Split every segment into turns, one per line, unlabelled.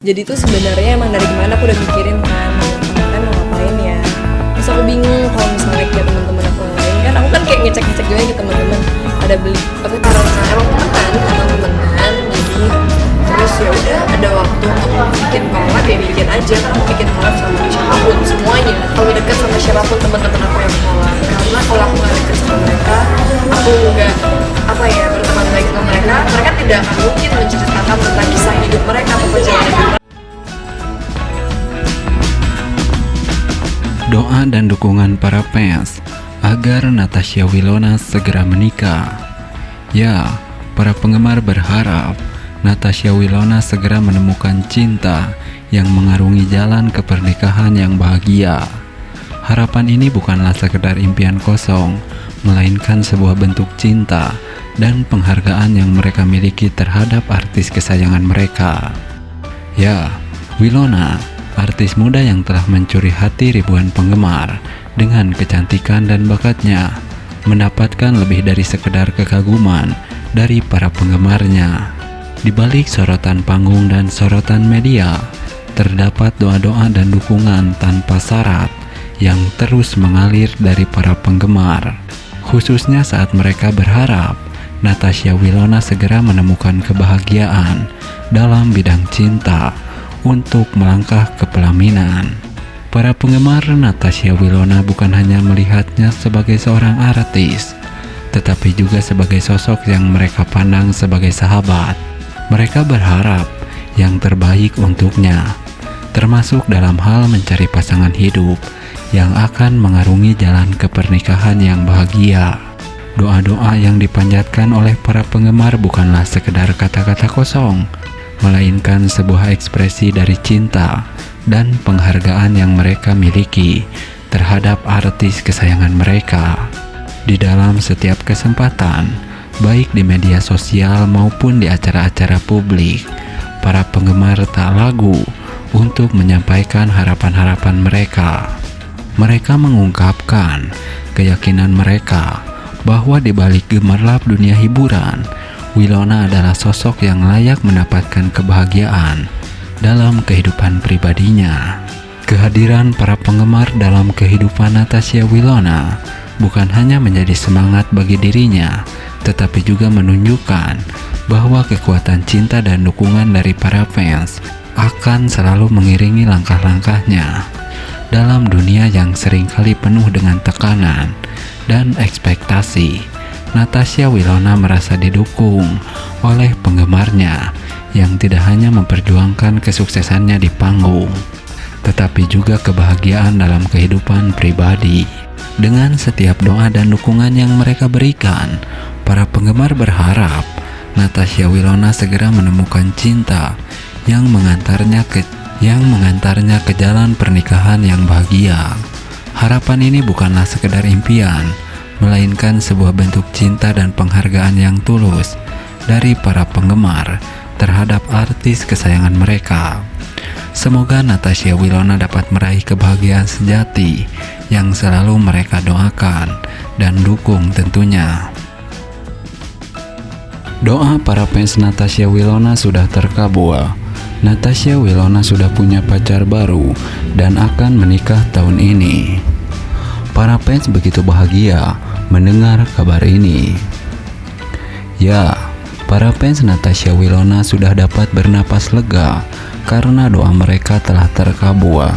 Jadi tuh sebenarnya emang dari gimana aku udah mikirin kan mau ngapain ya. Terus aku bingung kalau misalnya kayak teman-teman aku yang lain kan, aku kan kayak ngecek juga gitu teman-teman ada beli apa karena emang teman-teman jadi terus ya udah ada waktu untuk bikin collab ya bikin aja, kan aku bikin collab sama siapapun semuanya, kalau deket sama siapapun teman-teman aku yang collab, karena kalau aku nggak deket sama mereka, aku nggak berteman baik sama mereka, mereka tidak akan mungkin menceritakan tentang kisah hidup mereka atau perjalanan hidup.
Doa dan dukungan para fans agar Natasha Wilona segera menikah. Ya, para penggemar berharap Natasha Wilona segera menemukan cinta yang mengarungi jalan ke pernikahan yang bahagia. Harapan ini bukanlah sekedar impian kosong, melainkan sebuah bentuk cinta dan penghargaan yang mereka miliki terhadap artis kesayangan mereka. Ya, Wilona, artis muda yang telah mencuri hati ribuan penggemar dengan kecantikan dan bakatnya, mendapatkan lebih dari sekedar kekaguman dari para penggemarnya. Di balik sorotan panggung dan sorotan media, terdapat doa-doa dan dukungan tanpa syarat yang terus mengalir dari para penggemar, khususnya saat mereka berharap Natasha Wilona segera menemukan kebahagiaan dalam bidang cinta untuk melangkah ke pelaminan. Para penggemar Natasha Wilona bukan hanya melihatnya sebagai seorang artis, tetapi juga sebagai sosok yang mereka pandang sebagai sahabat. Mereka berharap yang terbaik untuknya, termasuk dalam hal mencari pasangan hidup yang akan mengarungi jalan ke pernikahan yang bahagia. Doa-doa yang dipanjatkan oleh para penggemar bukanlah sekedar kata-kata kosong, melainkan sebuah ekspresi dari cinta dan penghargaan yang mereka miliki terhadap artis kesayangan mereka. Di dalam setiap kesempatan, baik di media sosial maupun di acara-acara publik, para penggemar tak ragu untuk menyampaikan harapan-harapan mereka. Mereka mengungkapkan keyakinan mereka bahwa di balik gemerlap dunia hiburan, Wilona adalah sosok yang layak mendapatkan kebahagiaan dalam kehidupan pribadinya. Kehadiran para penggemar dalam kehidupan Natasha Wilona bukan hanya menjadi semangat bagi dirinya, tetapi juga menunjukkan bahwa kekuatan cinta dan dukungan dari para fans akan selalu mengiringi langkah-langkahnya dalam dunia yang seringkali penuh dengan tekanan dan ekspektasi. Natasha Wilona merasa didukung oleh penggemarnya yang tidak hanya memperjuangkan kesuksesannya di panggung, tetapi juga kebahagiaan dalam kehidupan pribadi. Dengan setiap doa dan dukungan yang mereka berikan, para penggemar berharap Natasha Wilona segera menemukan cinta yang mengantarnya ke jalan pernikahan yang bahagia. Harapan ini bukanlah sekedar impian, melainkan sebuah bentuk cinta dan penghargaan yang tulus dari para penggemar terhadap artis kesayangan mereka. Semoga Natasha Wilona dapat meraih kebahagiaan sejati yang selalu mereka doakan dan dukung tentunya. Doa para fans Natasha Wilona sudah terkabul. Natasha Wilona sudah punya pacar baru dan akan menikah tahun ini. Para fans begitu bahagia mendengar kabar ini. Ya, para fans Natasha Wilona sudah dapat bernapas lega karena doa mereka telah terkabul.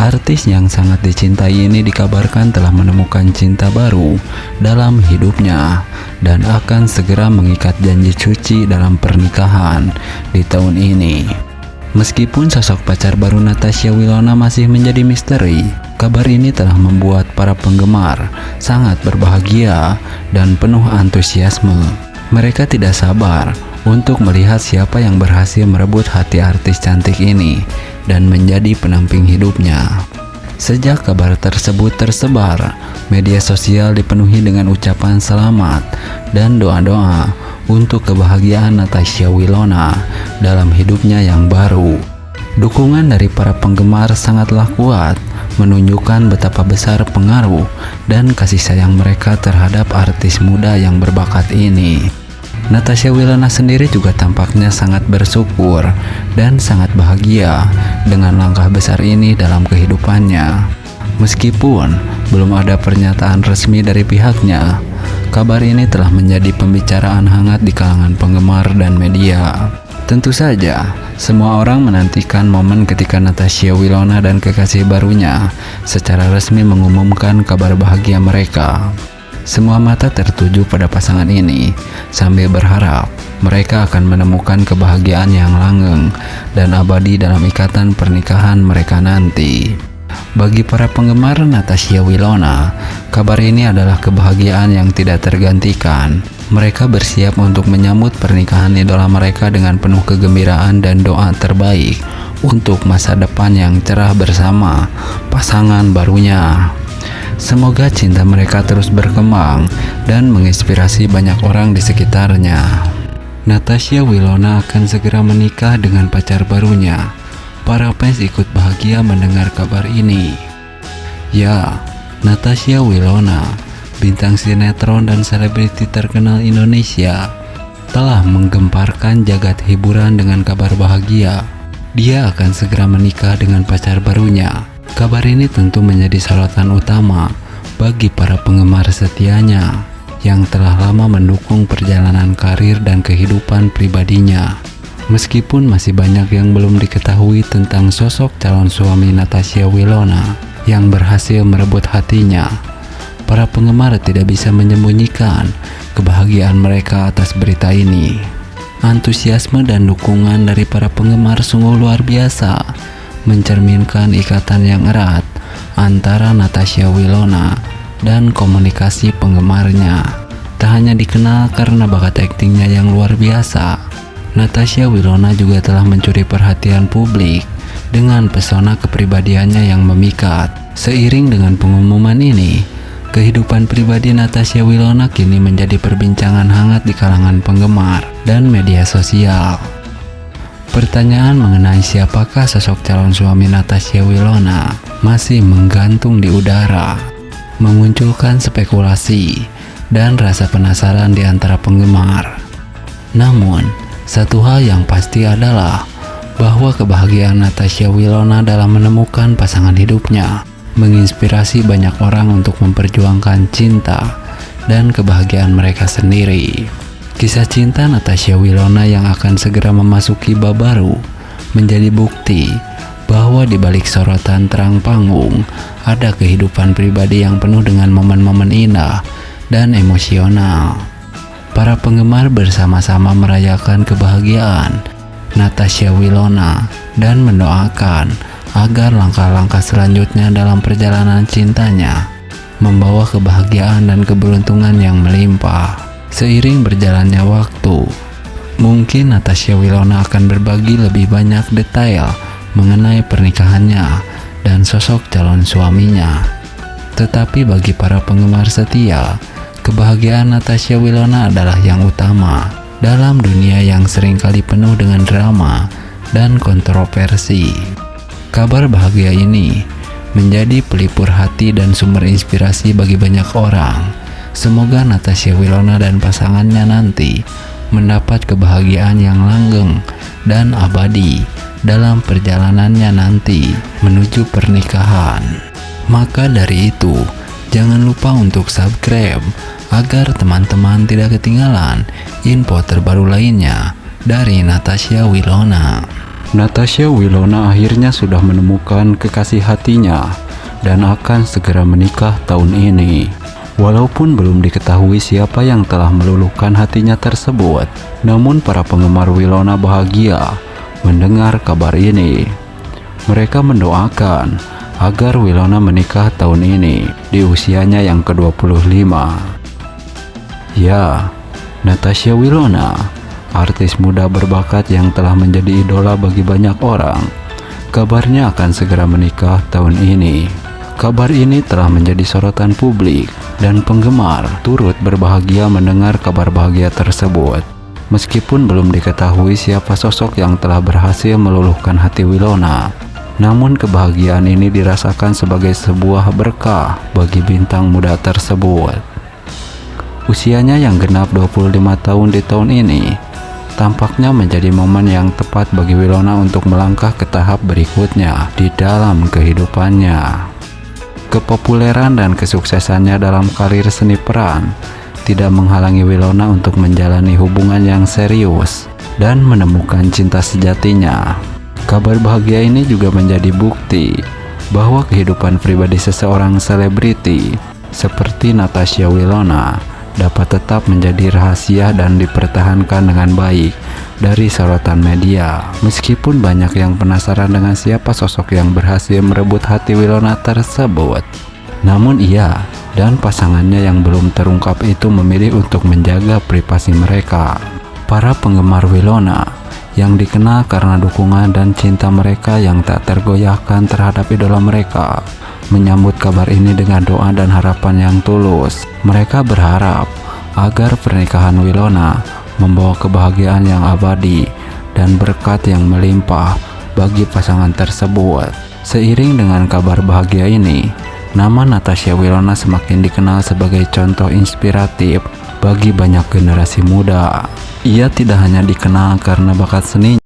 Artis yang sangat dicintai ini dikabarkan telah menemukan cinta baru dalam hidupnya dan akan segera mengikat janji suci dalam pernikahan di tahun ini. Meskipun sosok pacar baru Natasha Wilona masih menjadi misteri, kabar ini telah membuat para penggemar sangat berbahagia dan penuh antusiasme. Mereka tidak sabar untuk melihat siapa yang berhasil merebut hati artis cantik ini dan menjadi pendamping hidupnya. Sejak kabar tersebut tersebar, media sosial dipenuhi dengan ucapan selamat dan doa-doa untuk kebahagiaan Natasha Wilona dalam hidupnya yang baru. Dukungan dari para penggemar sangatlah kuat, menunjukkan betapa besar pengaruh dan kasih sayang mereka terhadap artis muda yang berbakat ini. Natasha Wilona sendiri juga tampaknya sangat bersyukur dan sangat bahagia dengan langkah besar ini dalam kehidupannya. Meskipun belum ada pernyataan resmi dari pihaknya, kabar ini telah menjadi pembicaraan hangat di kalangan penggemar dan media. Tentu saja, semua orang menantikan momen ketika Natasha Wilona dan kekasih barunya secara resmi mengumumkan kabar bahagia mereka. Semua mata tertuju pada pasangan ini sambil berharap mereka akan menemukan kebahagiaan yang langgeng dan abadi dalam ikatan pernikahan mereka nanti. Bagi para penggemar Natasha Wilona, kabar ini adalah kebahagiaan yang tidak tergantikan. Mereka bersiap untuk menyambut pernikahan idola mereka dengan penuh kegembiraan dan doa terbaik untuk masa depan yang cerah bersama pasangan barunya. Semoga cinta mereka terus berkembang dan menginspirasi banyak orang di sekitarnya. Natasha Wilona akan segera menikah dengan pacar barunya. Para fans ikut bahagia mendengar kabar ini. Ya, Natasha Wilona, bintang sinetron dan selebriti terkenal Indonesia, telah menggemparkan jagat hiburan dengan kabar bahagia. Dia akan segera menikah dengan pacar barunya. Kabar ini tentu menjadi sorotan utama bagi para penggemar setianya yang telah lama mendukung perjalanan karir dan kehidupan pribadinya. Meskipun masih banyak yang belum diketahui tentang sosok calon suami Natasha Wilona yang berhasil merebut hatinya, para penggemar tidak bisa menyembunyikan kebahagiaan mereka atas berita ini. Antusiasme dan dukungan dari para penggemar sungguh luar biasa, mencerminkan ikatan yang erat antara Natasha Wilona dan komunikasi penggemarnya. Tak hanya dikenal karena bakat aktingnya yang luar biasa, Natasha Wilona juga telah mencuri perhatian publik dengan pesona kepribadiannya yang memikat. Seiring dengan pengumuman ini, kehidupan pribadi Natasha Wilona kini menjadi perbincangan hangat di kalangan penggemar dan media sosial. Pertanyaan mengenai siapakah sosok calon suami Natasha Wilona masih menggantung di udara, memunculkan spekulasi dan rasa penasaran di antara penggemar. Namun, satu hal yang pasti adalah bahwa kebahagiaan Natasha Wilona dalam menemukan pasangan hidupnya menginspirasi banyak orang untuk memperjuangkan cinta dan kebahagiaan mereka sendiri. Kisah cinta Natasha Wilona yang akan segera memasuki bab baru menjadi bukti bahwa di balik sorotan terang panggung ada kehidupan pribadi yang penuh dengan momen-momen indah dan emosional. Para penggemar bersama-sama merayakan kebahagiaan Natasha Wilona dan mendoakan agar langkah-langkah selanjutnya dalam perjalanan cintanya membawa kebahagiaan dan keberuntungan yang melimpah. Seiring berjalannya waktu, mungkin Natasha Wilona akan berbagi lebih banyak detail mengenai pernikahannya dan sosok calon suaminya. Tetapi bagi para penggemar setia, kebahagiaan Natasha Wilona adalah yang utama dalam dunia yang seringkali penuh dengan drama dan kontroversi. Kabar bahagia ini menjadi pelipur hati dan sumber inspirasi bagi banyak orang. Semoga Natasha Wilona dan pasangannya nanti mendapat kebahagiaan yang langgeng dan abadi dalam perjalanannya nanti menuju pernikahan. Maka dari itu, jangan lupa untuk subscribe agar teman-teman tidak ketinggalan info terbaru lainnya dari Natasha Wilona. Natasha Wilona akhirnya sudah menemukan kekasih hatinya dan akan segera menikah tahun ini. Walaupun belum diketahui siapa yang telah meluluhkan hatinya tersebut, namun para penggemar Wilona bahagia mendengar kabar ini. Mereka mendoakan agar Wilona menikah tahun ini di usianya yang ke-25. Ya, Natasha Wilona, artis muda berbakat yang telah menjadi idola bagi banyak orang, kabarnya akan segera menikah tahun ini. Kabar ini telah menjadi sorotan publik dan penggemar turut berbahagia mendengar kabar bahagia tersebut. Meskipun belum diketahui siapa sosok yang telah berhasil meluluhkan hati Wilona, namun kebahagiaan ini dirasakan sebagai sebuah berkah bagi bintang muda tersebut. Usianya yang genap 25 tahun di tahun ini tampaknya menjadi momen yang tepat bagi Winona untuk melangkah ke tahap berikutnya di dalam kehidupannya. Kepopuleran dan kesuksesannya dalam karir seni peran tidak menghalangi Winona untuk menjalani hubungan yang serius dan menemukan cinta sejatinya. Kabar bahagia ini juga menjadi bukti bahwa kehidupan pribadi seseorang selebriti seperti Natasha Winona dapat tetap menjadi rahasia dan dipertahankan dengan baik dari sorotan media. Meskipun banyak yang penasaran dengan siapa sosok yang berhasil merebut hati Winona tersebut, namun ia dan pasangannya yang belum terungkap itu memilih untuk menjaga privasi mereka. Para penggemar Winona yang dikenal karena dukungan dan cinta mereka yang tak tergoyahkan terhadap idola mereka menyambut kabar ini dengan doa dan harapan yang tulus. Mereka berharap agar pernikahan Winona membawa kebahagiaan yang abadi dan berkat yang melimpah bagi pasangan tersebut. Seiring dengan kabar bahagia ini, nama Natasha Winona semakin dikenal sebagai contoh inspiratif bagi banyak generasi muda. Ia tidak hanya dikenal karena bakat seni,